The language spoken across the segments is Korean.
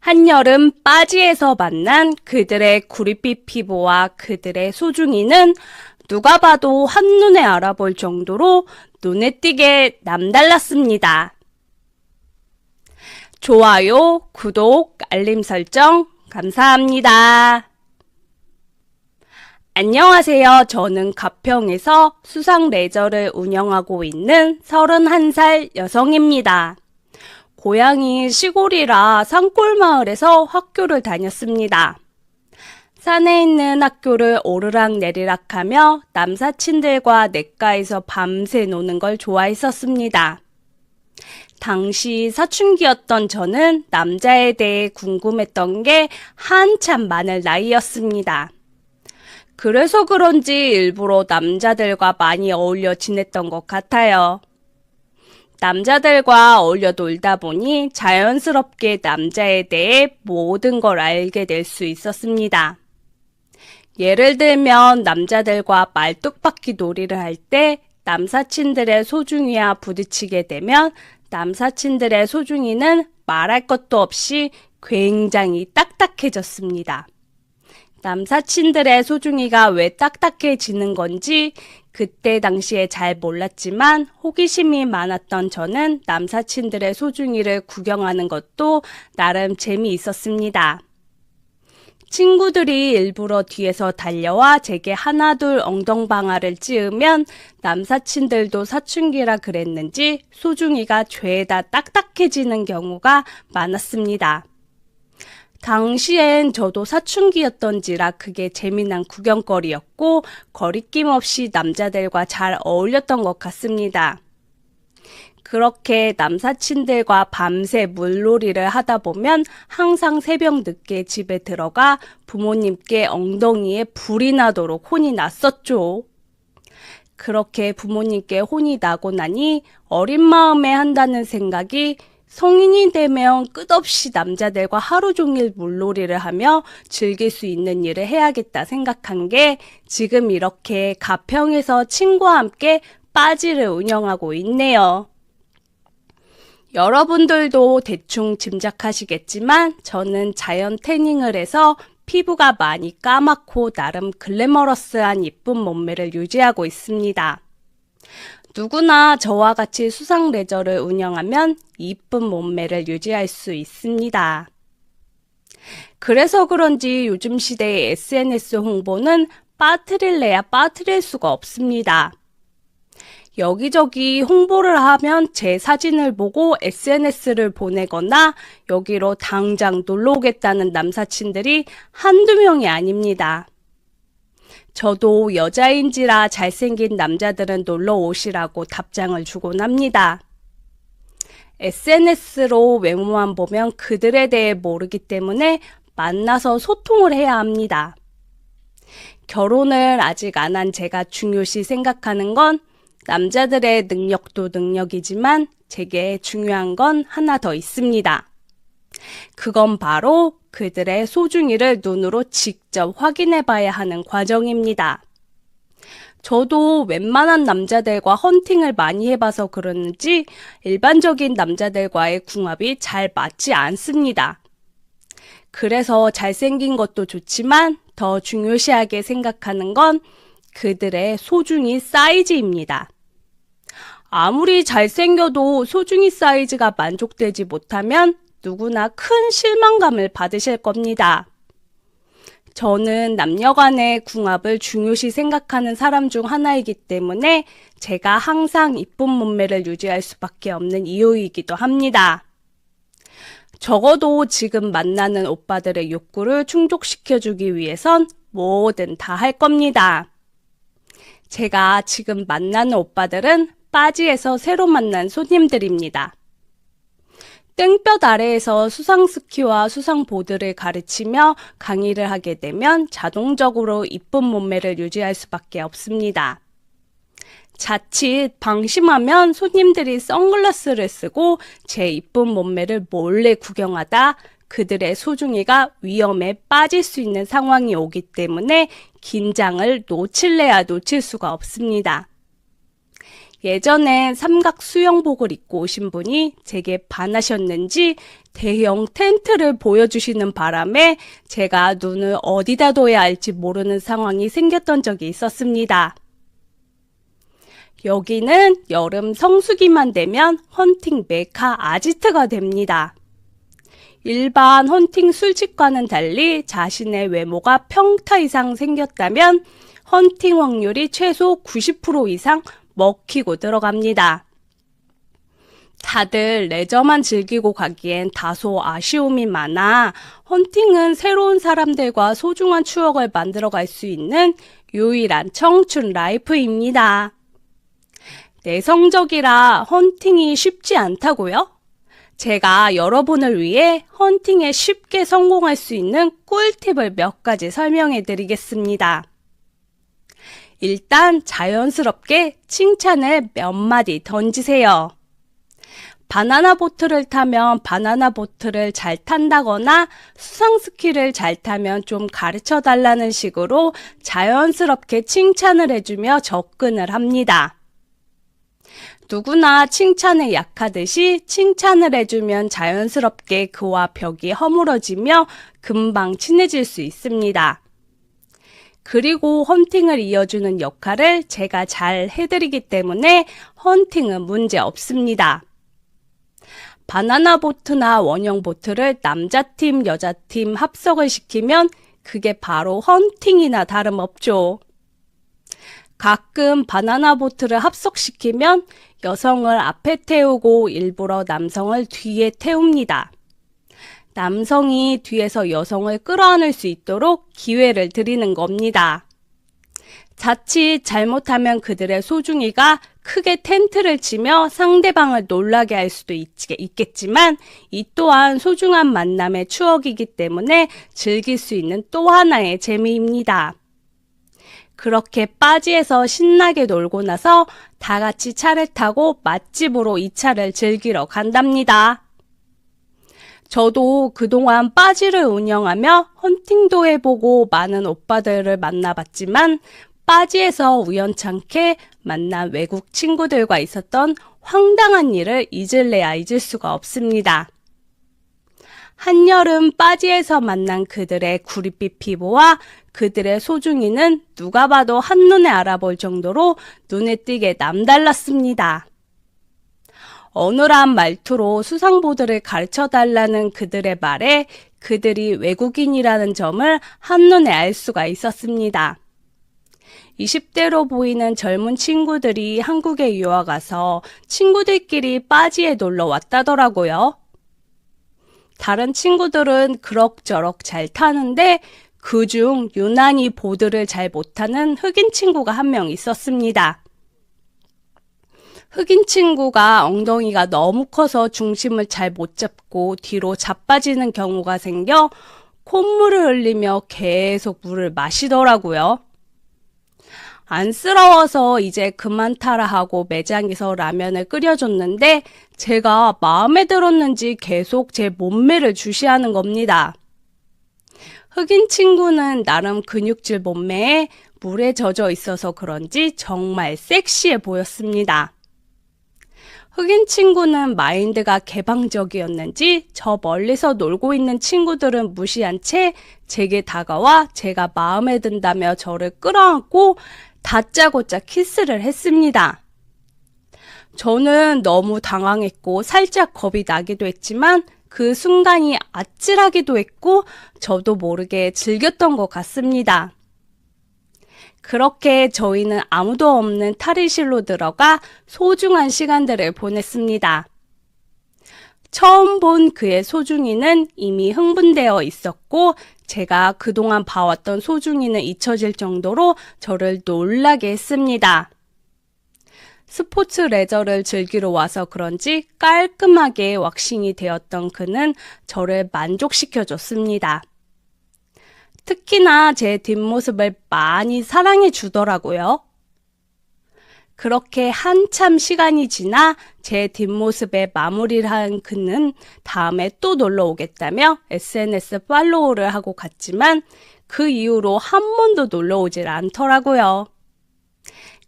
한여름 빠지에서 만난 그들의 구릿빛 피부와 그들의 소중이는 누가 봐도 한눈에 알아볼 정도로 눈에 띄게 남달랐습니다. 좋아요, 구독, 알림 설정 감사합니다. 안녕하세요. 저는 가평에서 수상 레저를 운영하고 있는 31살 여성입니다. 고향이 시골이라 산골마을에서 학교를 다녔습니다. 산에 있는 학교를 오르락내리락하며 남사친들과 냇가에서 밤새 노는 걸 좋아했었습니다. 당시 사춘기였던 저는 남자에 대해 궁금했던 게 한참 많을 나이였습니다. 그래서 그런지 일부러 남자들과 많이 어울려 지냈던 것 같아요. 남자들과 어울려 놀다 보니 자연스럽게 남자에 대해 모든 걸 알게 될 수 있었습니다. 예를 들면 남자들과 말뚝박기 놀이를 할 때 남사친들의 소중이와 부딪히게 되면 남사친들의 소중이는 말할 것도 없이 굉장히 딱딱해졌습니다. 남사친들의 소중이가 왜 딱딱해지는 건지 그때 당시에 잘 몰랐지만 호기심이 많았던 저는 남사친들의 소중이를 구경하는 것도 나름 재미있었습니다. 친구들이 일부러 뒤에서 달려와 제게 하나둘 엉덩방아를 찌으면 남사친들도 사춘기라 그랬는지 소중이가 죄다 딱딱해지는 경우가 많았습니다. 당시엔 저도 사춘기였던지라 그게 재미난 구경거리였고 거리낌 없이 남자들과 잘 어울렸던 것 같습니다. 그렇게 남사친들과 밤새 물놀이를 하다 보면 항상 새벽 늦게 집에 들어가 부모님께 엉덩이에 불이 나도록 혼이 났었죠. 그렇게 부모님께 혼이 나고 나니 어린 마음에 한다는 생각이 성인이 되면 끝없이 남자들과 하루 종일 물놀이를 하며 즐길 수 있는 일을 해야겠다 생각한 게 지금 이렇게 가평에서 친구와 함께 빠지를 운영하고 있네요. 여러분들도 대충 짐작하시겠지만 저는 자연 태닝을 해서 피부가 많이 까맣고 나름 글래머러스한 예쁜 몸매를 유지하고 있습니다. 누구나 저와 같이 수상 레저를 운영하면 이쁜 몸매를 유지할 수 있습니다. 그래서 그런지 요즘 시대의 SNS 홍보는 빠뜨릴래야 빠뜨릴 수가 없습니다. 여기저기 홍보를 하면 제 사진을 보고 SNS를 보내거나 여기로 당장 놀러 오겠다는 남사친들이 한두 명이 아닙니다. 저도 여자인지라 잘생긴 남자들은 놀러 오시라고 답장을 주곤 합니다. SNS로 외모만 보면 그들에 대해 모르기 때문에 만나서 소통을 해야 합니다. 결혼을 아직 안 한 제가 중요시 생각하는 건 남자들의 능력도 능력이지만 제게 중요한 건 하나 더 있습니다. 그건 바로 그들의 소중이를 눈으로 직접 확인해 봐야 하는 과정입니다. 저도 웬만한 남자들과 헌팅을 많이 해봐서 그러는지 일반적인 남자들과의 궁합이 잘 맞지 않습니다. 그래서 잘생긴 것도 좋지만 더 중요시하게 생각하는 건 그들의 소중이 사이즈입니다. 아무리 잘생겨도 소중이 사이즈가 만족되지 못하면 누구나 큰 실망감을 받으실 겁니다. 저는 남녀 간의 궁합을 중요시 생각하는 사람 중 하나이기 때문에 제가 항상 이쁜 몸매를 유지할 수밖에 없는 이유이기도 합니다. 적어도 지금 만나는 오빠들의 욕구를 충족시켜주기 위해선 뭐든 다 할 겁니다. 제가 지금 만나는 오빠들은 빠지에서 새로 만난 손님들입니다. 땡볕 아래에서 수상 스키와 수상 보드를 가르치며 강의를 하게 되면 자동적으로 이쁜 몸매를 유지할 수밖에 없습니다. 자칫 방심하면 손님들이 선글라스를 쓰고 제 이쁜 몸매를 몰래 구경하다 그들의 소중이가 위험에 빠질 수 있는 상황이 오기 때문에 긴장을 놓칠래야 놓칠 수가 없습니다. 예전에 삼각 수영복을 입고 오신 분이 제게 반하셨는지 대형 텐트를 보여주시는 바람에 제가 눈을 어디다 둬야 할지 모르는 상황이 생겼던 적이 있었습니다. 여기는 여름 성수기만 되면 헌팅 메카 아지트가 됩니다. 일반 헌팅 술집과는 달리 자신의 외모가 평타 이상 생겼다면 헌팅 확률이 최소 90% 이상 먹히고 들어갑니다. 다들 레저만 즐기고 가기엔 다소 아쉬움이 많아 헌팅은 새로운 사람들과 소중한 추억을 만들어갈 수 있는 유일한 청춘 라이프입니다. 내성적이라 헌팅이 쉽지 않다고요? 제가 여러분을 위해 헌팅에 쉽게 성공할 수 있는 꿀팁을 몇 가지 설명해 드리겠습니다. 일단 자연스럽게 칭찬을 몇 마디 던지세요. 바나나 보트를 타면 바나나 보트를 잘 탄다거나 수상 스키를 잘 타면 좀 가르쳐 달라는 식으로 자연스럽게 칭찬을 해주며 접근을 합니다. 누구나 칭찬에 약하듯이 칭찬을 해주면 자연스럽게 그와 벽이 허물어지며 금방 친해질 수 있습니다. 그리고 헌팅을 이어주는 역할을 제가 잘 해드리기 때문에 헌팅은 문제 없습니다. 바나나 보트나 원형 보트를 남자팀, 여자팀 합석을 시키면 그게 바로 헌팅이나 다름없죠. 가끔 바나나 보트를 합석시키면 여성을 앞에 태우고 일부러 남성을 뒤에 태웁니다. 남성이 뒤에서 여성을 끌어안을 수 있도록 기회를 드리는 겁니다. 자칫 잘못하면 그들의 소중이가 크게 텐트를 치며 상대방을 놀라게 할 수도 있겠지만 이 또한 소중한 만남의 추억이기 때문에 즐길 수 있는 또 하나의 재미입니다. 그렇게 바지에서 신나게 놀고 나서 다 같이 차를 타고 맛집으로 이 차를 즐기러 간답니다. 저도 그동안 바지를 운영하며 헌팅도 해보고 많은 오빠들을 만나봤지만 바지에서 우연찮게 만난 외국 친구들과 있었던 황당한 일을 잊을래야 잊을 수가 없습니다. 한여름 바지에서 만난 그들의 구릿빛 피부와 그들의 소중이는 누가 봐도 한눈에 알아볼 정도로 눈에 띄게 남달랐습니다. 어눌한 말투로 수상보드를 가르쳐달라는 그들의 말에 그들이 외국인이라는 점을 한눈에 알 수가 있었습니다. 20대로 보이는 젊은 친구들이 한국에 유학 와서 친구들끼리 바지에 놀러 왔다더라고요. 다른 친구들은 그럭저럭 잘 타는데 그중 유난히 보드를 잘 못하는 흑인 친구가 한 명 있었습니다. 흑인 친구가 엉덩이가 너무 커서 중심을 잘 못 잡고 뒤로 자빠지는 경우가 생겨 콧물을 흘리며 계속 물을 마시더라고요. 안쓰러워서 이제 그만 타라 하고 매장에서 라면을 끓여줬는데 제가 마음에 들었는지 계속 제 몸매를 주시하는 겁니다. 흑인 친구는 나름 근육질 몸매에 물에 젖어 있어서 그런지 정말 섹시해 보였습니다. 흑인 친구는 마인드가 개방적이었는지 저 멀리서 놀고 있는 친구들은 무시한 채 제게 다가와 제가 마음에 든다며 저를 끌어안고 다짜고짜 키스를 했습니다. 저는 너무 당황했고 살짝 겁이 나기도 했지만 그 순간이 아찔하기도 했고 저도 모르게 즐겼던 것 같습니다. 그렇게 저희는 아무도 없는 탈의실로 들어가 소중한 시간들을 보냈습니다. 처음 본 그의 소중이는 이미 흥분되어 있었고 제가 그동안 봐왔던 소중이는 잊혀질 정도로 저를 놀라게 했습니다. 스포츠 레저를 즐기러 와서 그런지 깔끔하게 왁싱이 되었던 그는 저를 만족시켜줬습니다. 특히나 제 뒷모습을 많이 사랑해 주더라고요. 그렇게 한참 시간이 지나 제 뒷모습에 마무리를 한 그는 다음에 또 놀러 오겠다며 SNS 팔로우를 하고 갔지만 그 이후로 한 번도 놀러 오질 않더라고요.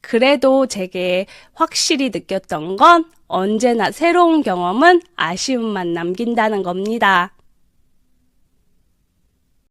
그래도 제게 확실히 느꼈던 건 언제나 새로운 경험은 아쉬움만 남긴다는 겁니다.